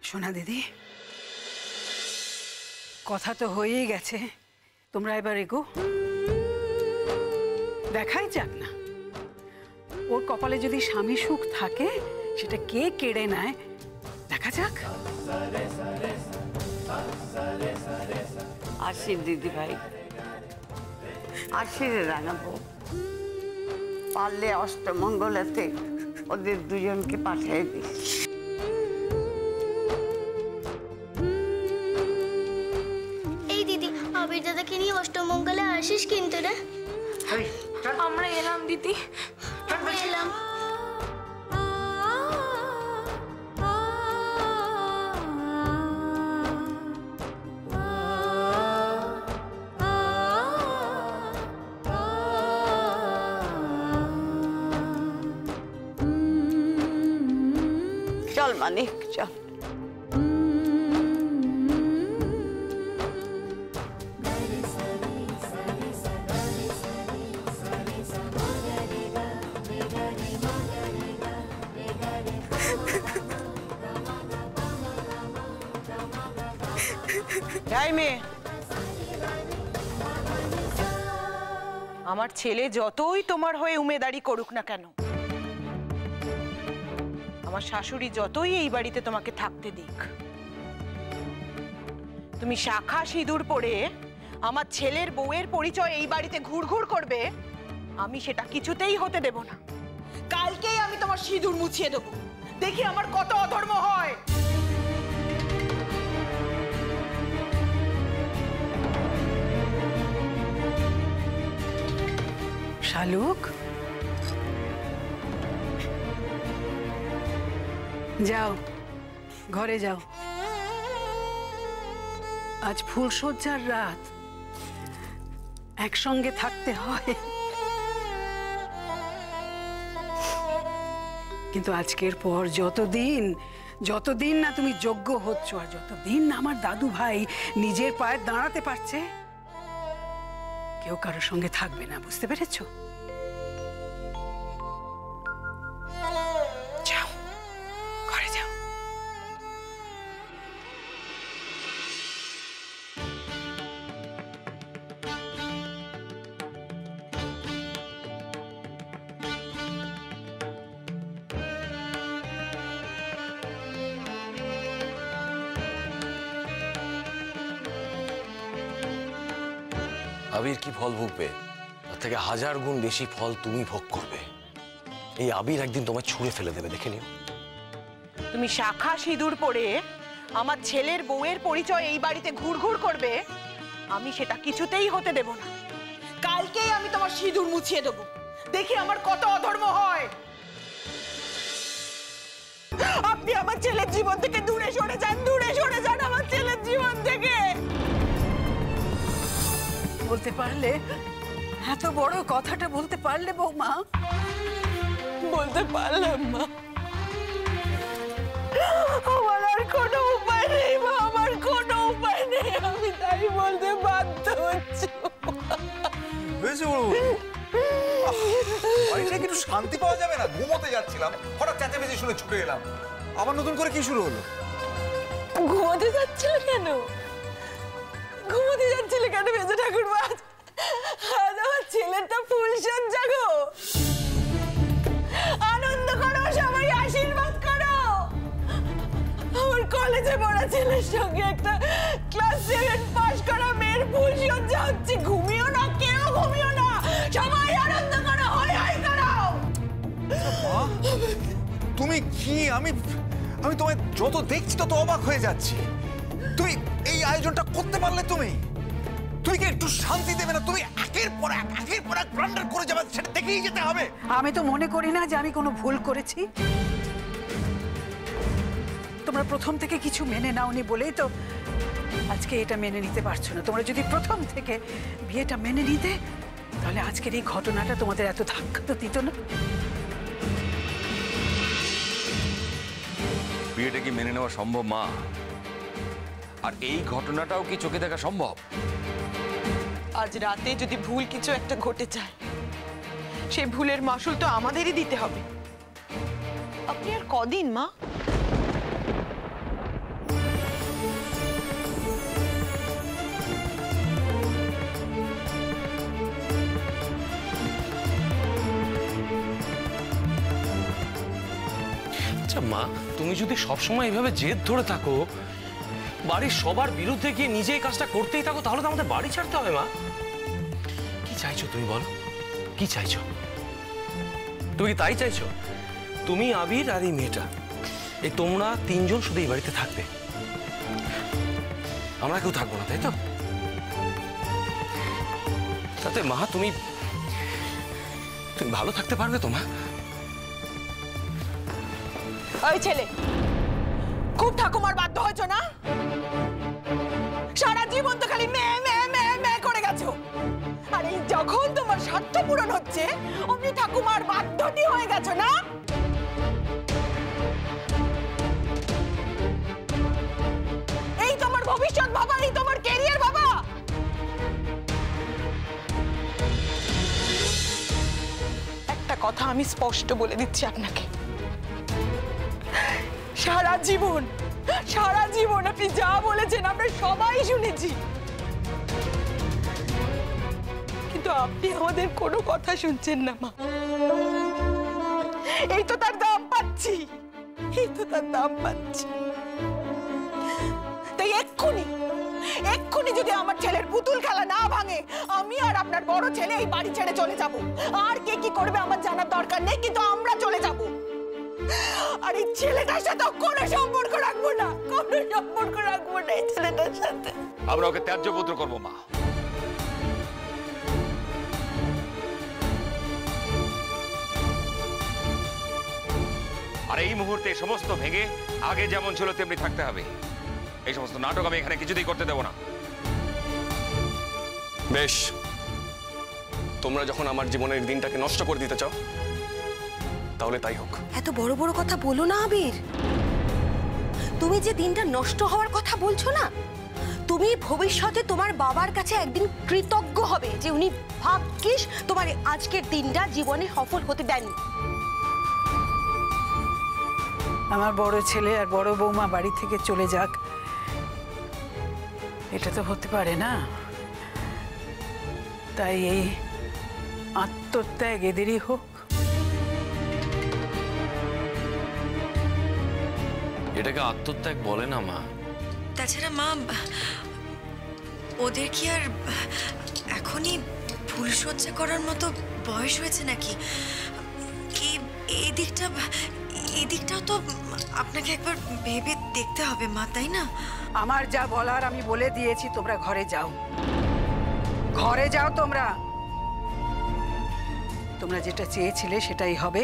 সোনা দিদি, কথা তো হয়েই গেছে, তোমরা এবার এগো। দেখাই যাক না, ওর কপালে যদি স্বামী সুখ থাকে সেটা কে কেড়ে নেয় দেখা যাক। আসি দিদি ভাই, আসি রে রাঙাবো। পারলে অষ্টমঙ্গলাতে ওদের দুজনকে পাঠিয়ে দিস। এই দিদি, আবির দাদাকে নিয়ে অষ্টমঙ্গলে আসিস কিন্তু রে। আমরা এলাম দিদি, আমরা এলাম। চল মানিক চল। আমার ছেলে যতই তোমার হয়ে উমেদারি করুক না কেন, আমার শাশুড়ি যতই এই বাড়িতে তোমাকে থাকতে দিক, তুমি শাখা সিঁদুর পরে আমার ছেলের বউয়ের পরিচয় এই বাড়িতে ঘুরঘুর করবে, আমি সেটা কিছুতেই হতে দেব না। কালকেই আমি তোমার সিঁদুর মুছিয়ে দেবো, দেখি আমার কত অধর্ম হয়। শালুক, যাও ঘরে যাও, আজ ফুলসজ্জার রাত, একসঙ্গে থাকতে হয়, কিন্তু আজকের পর যতদিন না তুমি যোগ্য হচ্ছ, আর যতদিন না আমার দাদু ভাই নিজের পায়ে দাঁড়াতে পারছে, কেউ কারোর সঙ্গে থাকবে না, বুঝতে পেরেছো? যাও ঘরে যাও। আবির কি ফল ভুগবে, তার থেকে 1000 গুণ বেশি ফল তুমি ভোগ করবে। এই আবির একদিন তোমায় ছুঁড়ে ফেলে দেবে, দেখে নিও। তুমি শাখা সিঁদুর পরে আমার ছেলের বউয়ের পরিচয় এই বাড়িতে ঘুরঘুর করবে, আমি সেটা কিছুতেই হতে দেব না। কালকেই আমি তোমার সিঁদুর মুছিয়ে দেবো, দেখি আমার কত অধর্ম হয়। আপনি আমার ছেলের জীবন থেকে দূরে সরে যান, দূরে সরে যান আমার ছেলের জীবন থেকে। বলতে পারলে, এত বড় কথাটা বলতে পারলে বৌমা? বলতে পারলাম মা, আমার আর কোনো উপায় নেই মা, আমার কোনো উপায় নেই, আমি তাই বলতে বাধ্য হচ্ছি। একটু শান্তি পাওয়া যাবে না? ঘুমোতে যাচ্ছিলাম, হঠাৎ চেঁচামেচি শুনে ছুটে এলাম। আবার নতুন করে কি শুরু হলো? ঘুমোতে যাচ্ছিল কেন? ঘুমোতে যাচ্ছিল কেন মেজো ঠাকুরমা? আজ আমার ছেলেটা ফুলসজ্জা গো, আনন্দ করো, সবাই আশীর্বাদ করো। আমার কলেজে পড়া ছেলের সঙ্গে একটা ক্লাস 7 পাস করা মেয়ের ফুলসজ্জা হচ্ছে। ঘুমিও না, কেউ ঘুমিও না, সবাই আনন্দ করো, হই হই করো। তুমি কি, আমি তোমায় যত দেখছি তত অবাক হয়ে যাচ্ছি। তুমি এই আয়োজনটা করতে পারলে? তুমি কি একটু শান্তি দেবে না? তুমি একের পর এক ব্লান্ডার করে যাবে, সেটা দেখেই যেতে হবে। আমি তো মনে করি না যে আমি কোনো ভুল করেছি। তোমরা প্রথম থেকে কিছু মেনে নাওনি বলেই তো আজকে এটা মেনে নিতে পারছো না। তোমরা যদি প্রথম থেকে বিয়েটা মেনে নিতে, তাহলে আজকের এই ঘটনাটা তোমাদের এত ধাক্কা তো দিত না। বিয়েটা কি মেনে নেওয়া সম্ভব মা? আর এই ঘটনাটাও কি চোখে দেখা সম্ভব? আজ রাতে যদি ভুল কিছু একটা ঘটে যায়, সেই ভুলের মাসুল তো আমাদেরই দিতে হবে। আপনি আর কদিন মা? মা, তুমি যদি সবসময় এইভাবে জেদ ধরে থাকো, বাড়ির সবার বিরুদ্ধে গিয়ে নিজে এই কাজটা করতেই থাকো, তাহলে তো আমাদের বাড়ি ছাড়তে হবে। মা, কি চাইছো তুমি বলো? কি চাইছো? তুমি কি তাই চাইছো? তুমি, আবির আর এই মেয়েটা, এই তোমরা তিনজন শুধু এই বাড়িতে থাকবে, আমরা কেউ থাকবো না, তাই তো? তাতে মা তুমি ভালো থাকতে পারবে তো মা? ওই ছেলে, খুব ঠাকুমার বাধ্য হয়েছ না? সারা জীবন তো খালি মেয়ে মেয়ে মেয়ে মেয়ে করে গেছো, আর এই যখন তোমার স্বার্থ পূরণ হচ্ছে অমনি ঠাকুমার বাধ্যটি হয়ে গেছো না? এই তোমার ভবিষ্যৎ বাবা, এই তোমার ক্যারিয়ার বাবা। একটা কথা আমি স্পষ্ট বলে দিচ্ছি আপনাকে, সারা জীবন আপনি যা বলেছেন আমরা সবাই শুনেছি, কিন্তু আপনি আমাদের কোনো কথা শুনছেন না মা। এই তো তার দাম পাচ্ছি, তাই এক্ষুনি যদি আমার ছেলের পুতুল খেলা না ভাঙে, আমি আর আপনার বড় ছেলে এই বাড়ি ছেড়ে চলে যাব। আর কে কি করবে আমার জানার দরকার নেই, কিন্তু আমরা চলে যাব। আর এই ছেলেটার সাথে কোনো সম্পর্ক রাখবো না এই ছেলেটার সাথে। আমরা ওকে ত্যায্য পুত্র করবো মা। আর এই মুহূর্তে সমস্ত ভেঙে আগে যেমন ছিল তেমনি থাকতে হবে। এই সমস্ত নাটক আমি এখানে কিছুতেই করতে দেব না। বেশ, তোমরা যখন আমার জীবনের দিনটাকে নষ্ট করে দিতে চাও, তাহলে তাই হোক। এত বড় বড় কথা বলো না আবির। তুমি যে দিনটা নষ্ট হওয়ার কথা বলছো না, তুমি ভবিষ্যতে তোমার বাবার কাছে একদিন কৃতজ্ঞ হবে যে উনি ভাগ্যিস তোমার আজকের দিনটা জীবনে সফল হতে দেননি। আমার বড় ছেলে আর বড় বৌমা বাড়ি থেকে চলে যাক, এটা তো হতে পারে না। তাই এই আত্মত্যাগ এদেরই হোক। এটাকে আত্মত্যাগ বলে না মা। তাছাড়া মা, ওদের কি আর এখনই ফুলসজ্জা করার মতো বয়স হয়েছে নাকি? এই দিকটাও তো আপনাকে একবার ভেবে দেখতে হবে মা, তাই না? আমার যা বলার আমি বলে দিয়েছি, তোমরা ঘরে যাও। তোমরা যেটা চেয়েছিলে সেটাই হবে।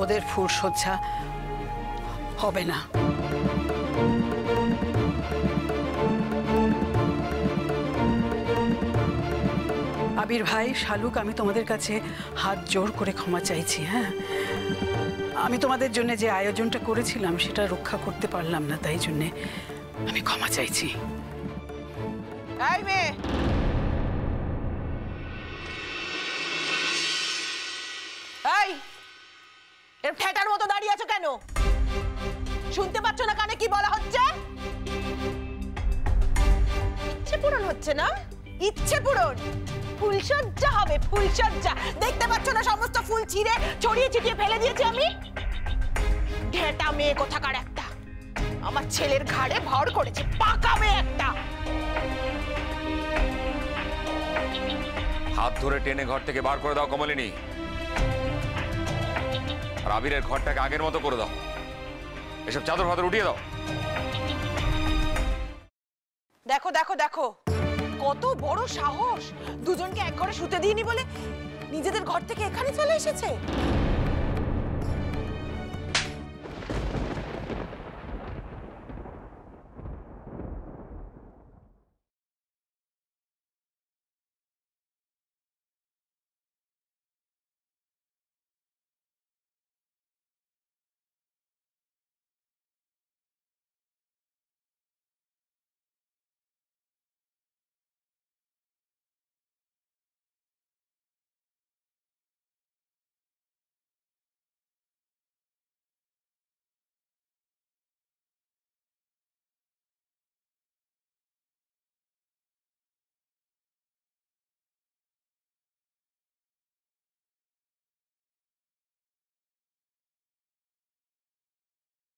ওদের ফুলসজ্জা হবে না। আবির ভাই, শালুক, আমি তোমাদের কাছে হাত জোর করে ক্ষমা চাইছি। হ্যাঁ, আমি তোমাদের জন্য যে আয়োজনটা করেছিলাম সেটা রক্ষা করতে পারলাম না, তাই জন্য আমি ক্ষমা চাইছি। এই মেয়ে, এই এর ঠেটার মতো দাঁড়িয়ে আছো কেন? শুনতে পাচ্ছ না কানে কি বলা হচ্ছে? ইচ্ছে পূরণ হচ্ছে না? ইচ্ছে পূরণ ফুলসজ্জা হবে, ফুলসজ্জা। দেখতে পাচ্ছ না সমস্ত ফুল ছিঁড়ে ছড়িয়ে ছিটিয়ে ফেলে দিয়েছি আমি? ঢেটা মেয়ে কোথাকার একটা আমার ছেলের ঘাড়ে ভর করেছে, পাকা মেয়ে একটা। হাত ধরে টেনে ঘর থেকে বার করে দাও কমলিনী। আর আবিরের ঘরটাকে আগের মতো করে দাও। এসব চাদর ফাদর উঠিয়ে দাও। দেখো দেখো দেখো, কত বড় সাহস! দুজনকে এক ঘরে শুতে দিইনি বলে নিজেদের ঘর থেকে এখানে চলে এসেছে।